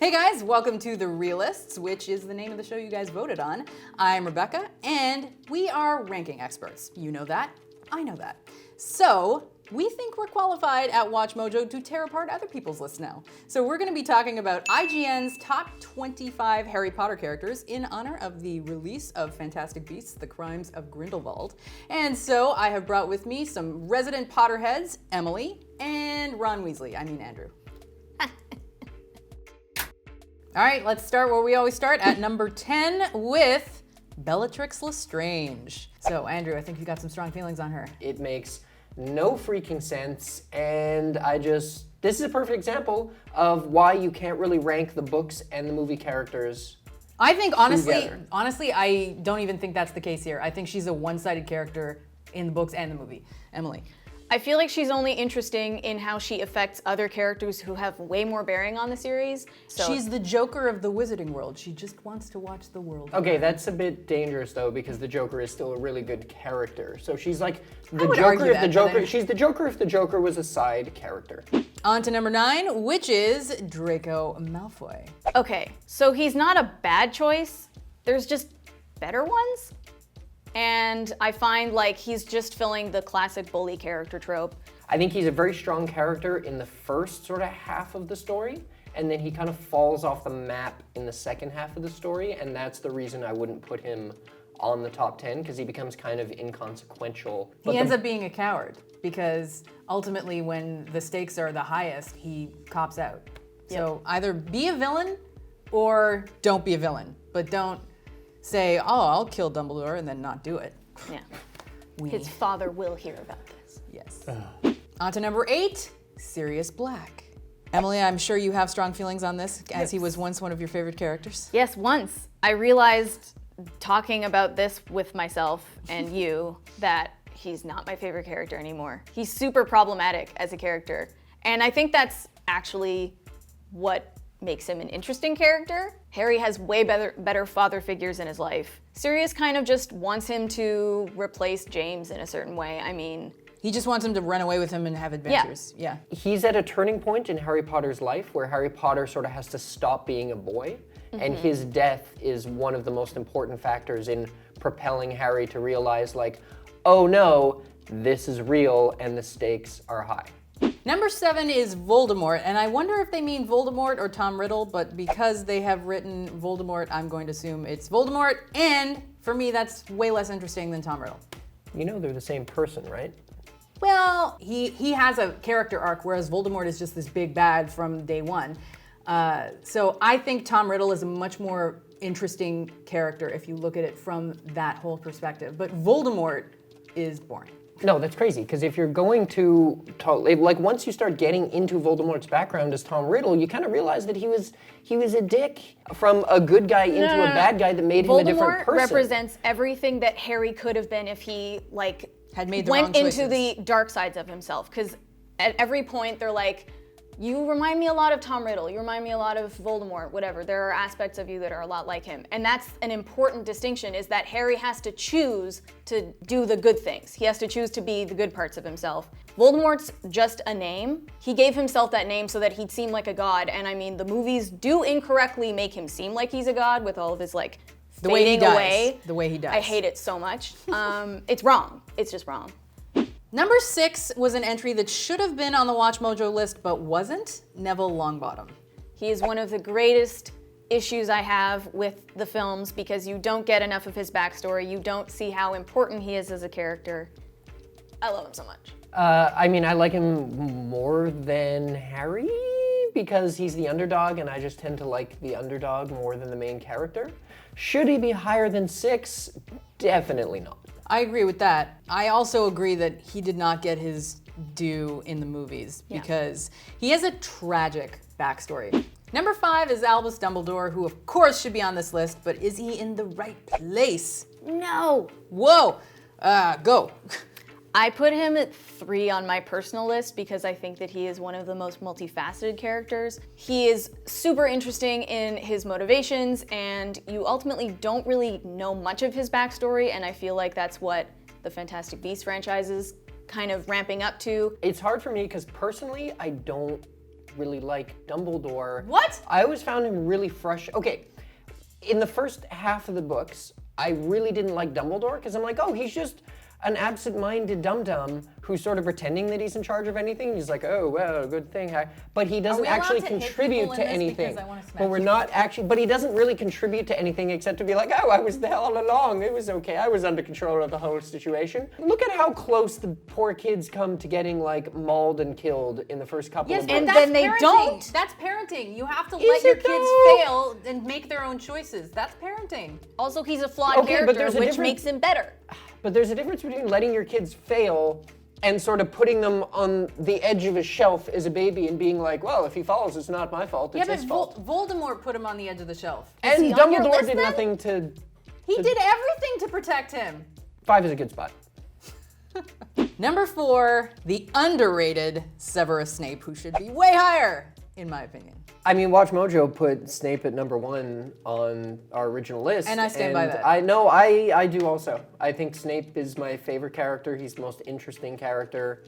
Hey guys, welcome to The Realists, which is the name of the show you guys voted on. I'm Rebecca, and we are ranking experts. You know that, I know that. So, we think we're qualified at WatchMojo to tear apart other people's lists now. So we're gonna be talking about IGN's top 25 Harry Potter characters in honor of the release of Fantastic Beasts, The Crimes of Grindelwald. And so I have brought with me some resident Potterheads, Emily, and Ron Weasley, Andrew. All right, let's start where we always start, at number 10 with Bellatrix Lestrange. So Andrew, I think you got some strong feelings on her. It makes no freaking sense, and this is a perfect example of why you can't really rank the books and the movie characters. I think honestly, I don't even think that's the case here. I think she's a one-sided character in the books and the movie. Emily. I feel like she's only interesting in how she affects other characters who have way more bearing on the series. So She's the Joker of the wizarding world. She just wants to watch the world. Okay, that's a bit dangerous though, because the Joker is still a really good character. So she's like the would Joker argue if the that, Joker. She's the Joker if the Joker was a side character. On to number 9, which is Draco Malfoy. okay, so he's not a bad choice. There's just better ones. And I find like he's just filling the classic bully character trope. I think he's a very strong character in the first sort of half of the story, and then he kind of falls off the map in the second half of the story, and that's the reason I wouldn't put him on the top 10, because he becomes kind of inconsequential. He ends up being a coward because ultimately when the stakes are the highest, he cops out. So either be a villain or don't be a villain, but don't say, oh, I'll kill Dumbledore and then not do it. Yeah. His father will hear about this. Yes. On to number 8, Sirius Black. Emily, I'm sure you have strong feelings on this, as he was once one of your favorite characters. Yes, once. I realized talking about this with myself and you that he's not my favorite character anymore. He's super problematic as a character. And I think that's actually what makes him an interesting character. Harry has way better father figures in his life. Sirius kind of just wants him to replace James in a certain way. I mean, He just wants him to run away with him and have adventures. Yeah. He's at a turning point in Harry Potter's life where Harry Potter sort of has to stop being a boy, and his death is one of the most important factors in propelling Harry to realize, like, oh no, this is real and the stakes are high. Number 7 is Voldemort, and I wonder if they mean Voldemort or Tom Riddle, but because they have written Voldemort, I'm going to assume it's Voldemort, and for me, that's way less interesting than Tom Riddle. You know they're the same person, right? Well, he has a character arc, whereas Voldemort is just this big bad from day one. So I think Tom Riddle is a much more interesting character if you look at it from that whole perspective, but Voldemort is boring. No, that's crazy, because if you're going to talk, like once you start getting into Voldemort's background as Tom Riddle, you kind of realize that he was a dick from a good guy into a bad guy that made him a different person. Voldemort represents everything that Harry could have been if he Had made the wrong went into choices. the dark sides of himself. Because at every point they're like, you remind me a lot of Tom Riddle, you remind me a lot of Voldemort, whatever. There are aspects of you that are a lot like him. And that's an important distinction, is that Harry has to choose to do the good things. He has to choose to be the good parts of himself. Voldemort's just a name. He gave himself that name so that he'd seem like a god. And I mean, the movies do incorrectly make him seem like he's a god with all of his The way he fading dies. away. The way he dies. I hate it so much. It's wrong. It's just wrong. Number 6 was an entry that should have been on the WatchMojo list, but wasn't, Neville Longbottom. He is one of the greatest issues I have with the films because you don't get enough of his backstory. You don't see how important he is as a character. I love him so much. I mean, I like him more than Harry because he's the underdog, and I just tend to like the underdog more than the main character. Should he be higher than 6? Definitely not. I agree with that. I also agree that he did not get his due in the movies because he has a tragic backstory. Number 5 is Albus Dumbledore, who of course should be on this list, but is he in the right place? No. Whoa, go. I put him at 3 on my personal list because I think that he is one of the most multifaceted characters. He is super interesting in his motivations, and you ultimately don't really know much of his backstory, and I feel like that's what the Fantastic Beasts franchise is kind of ramping up to. It's hard for me because personally, I don't really like Dumbledore. What? I always found him really frustrating. Okay, in the first half of the books, I really didn't like Dumbledore because I'm like, oh, he's just an absent-minded dum-dum who's sort of pretending that he's in charge of anything. He's like, oh, well, good thing. But he doesn't we allowed actually to hit contribute people in to this? anything. Because I wanna smack But we're you. not actually, but he doesn't really contribute to anything except to be like, oh, I was there all along. It was okay. I was under control of the whole situation. Look at how close the poor kids come to getting like mauled and killed in the first couple of books. and That's then they parenting. don't. That's parenting. You have to Is let your it kids though? fail and make their own choices. That's parenting. Also, he's a flawed Okay, but character, there's a which difference- makes him better. But there's a difference between letting your kids fail and sort of putting them on the edge of a shelf as a baby and being like, well, if he falls, it's not my fault, it's Yeah, his but fault. Voldemort put him on the edge of the shelf. And he on your Dumbledore list did then? nothing to... He did everything to protect him. 5 is a good spot. Number 4, the underrated Severus Snape, who should be way higher, in my opinion. I mean, WatchMojo put Snape at number 1 on our original list. And I stand by that. I know, I do also. I think Snape is my favorite character. He's the most interesting character.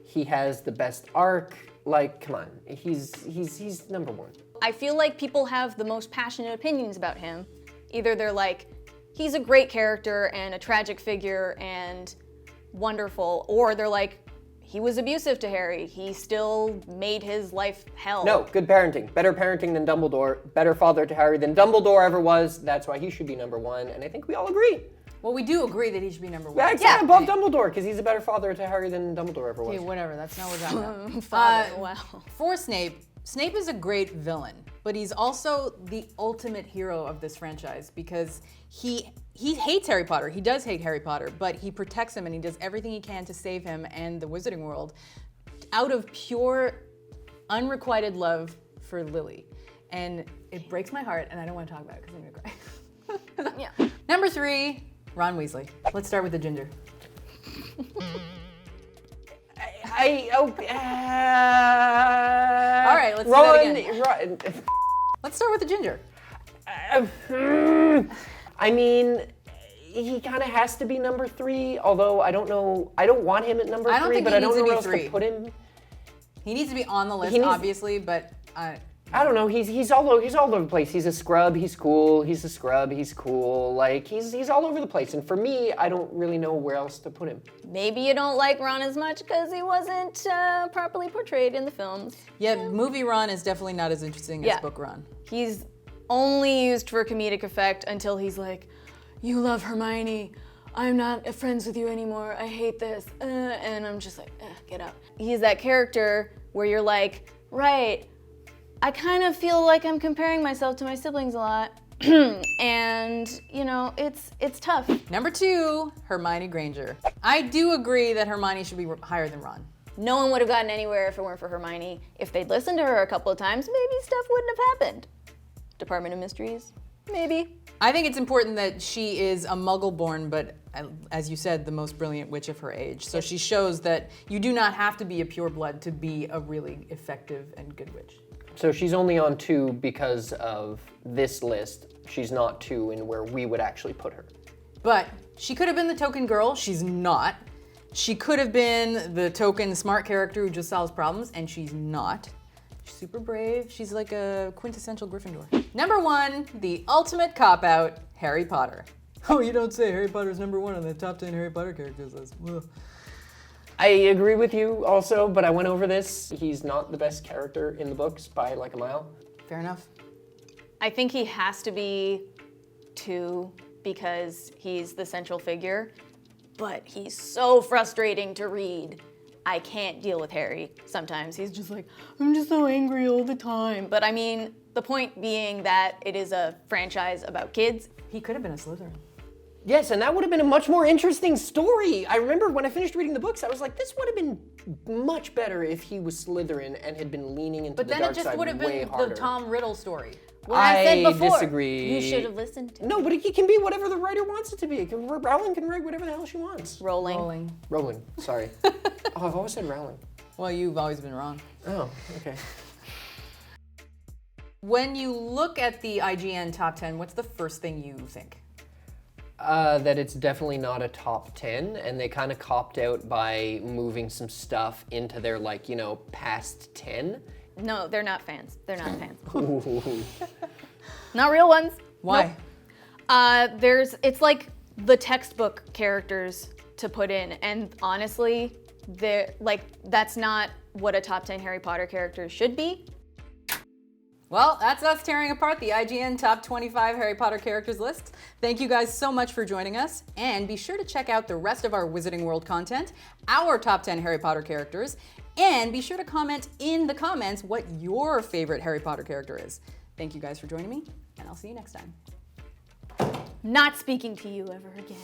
He has the best arc. Like, come on, he's number 1. I feel like people have the most passionate opinions about him. Either they're like, he's a great character and a tragic figure and wonderful, or they're like, he was abusive to Harry. He still made his life hell. No, good parenting. Better parenting than Dumbledore. Better father to Harry than Dumbledore ever was. That's why he should be number 1. And I think we all agree. Well, we do agree that he should be number 1. Yeah, exactly. Above Dumbledore, because he's a better father to Harry than Dumbledore ever was. Okay, whatever. That's not what we're talking about. Father, wow. For Snape, Snape is a great villain, but he's also the ultimate hero of this franchise because he hates Harry Potter. He does hate Harry Potter, but he protects him and he does everything he can to save him and the Wizarding World out of pure, unrequited love for Lily. And it breaks my heart, and I don't want to talk about it because I'm gonna cry. Yeah. Number 3, Ron Weasley. Let's start with the ginger. All right, let's do that again. Ron, Let's start with the ginger. I mean, he kind of has to be number 3, although I don't know, I don't want him at number I don't 3, think but he I don't needs know to where be else 3. to put him. He needs to be on the list, He needs- obviously, but I don't know, he's all over the place. He's a scrub, he's cool, he's a scrub, he's cool, like, he's all over the place. And for me, I don't really know where else to put him. Maybe you don't like Ron as much because he wasn't properly portrayed in the films. yeah, movie Ron is definitely not as interesting as Yeah. book Ron. He's only used for comedic effect until he's like, you love Hermione, I'm not friends with you anymore, I hate this, and I'm just like, get out. He's that character where you're like, right, I kind of feel like I'm comparing myself to my siblings a lot, and you know, it's tough. Number 2, Hermione Granger. I do agree that Hermione should be higher than Ron. No one would have gotten anywhere if it weren't for Hermione. If they'd listened to her a couple of times, maybe stuff wouldn't have happened. Department of Mysteries, maybe. I think it's important that she is a Muggle-born, but as you said, the most brilliant witch of her age. So she shows that you do not have to be a pureblood to be a really effective and good witch. So she's only on 2 because of this list. She's not 2 in where we would actually put her. But she could have been the token girl. She's not. She could have been the token smart character who just solves problems, and she's not. She's super brave. She's like a quintessential Gryffindor. Number 1, the ultimate cop-out, Harry Potter. Oh, you don't say Harry Potter's number 1 on the top 10 Harry Potter characters list. Ugh. I agree with you also, but I went over this. He's not the best character in the books by like a mile. Fair enough. I think he has to be 2 because he's the central figure, but he's so frustrating to read. I can't deal with Harry sometimes. He's just like, I'm just so angry all the time. But I mean, the point being that it is a franchise about kids. He could have been a Slytherin. Yes, and that would have been a much more interesting story. I remember when I finished reading the books, I was like, this would have been much better if he was Slytherin and had been leaning into But the then dark it just side would have way been harder. the Tom Riddle story. What I said before. disagree. You should have listened to No, but it can be whatever the writer wants it to be. Rowling can write whatever the hell she wants. Rolling. Rowling, sorry. Oh, I've always said Rowling. Well, you've always been wrong. Oh, okay. When you look at the IGN top 10, what's the first thing you think? That it's definitely not a top 10, and they kind of copped out by moving some stuff into their, like, you know, past 10 No, they're not fans. They're not fans. Not real ones. Why? Nope. It's like the textbook characters to put in, and honestly, that's not what a top 10 Harry Potter character should be. Well, that's us tearing apart the IGN Top 25 Harry Potter Characters list. Thank you guys so much for joining us, and be sure to check out the rest of our Wizarding World content, our Top 10 Harry Potter characters, and be sure to comment in the comments what your favorite Harry Potter character is. Thank you guys for joining me, and I'll see you next time. Not speaking to you ever again.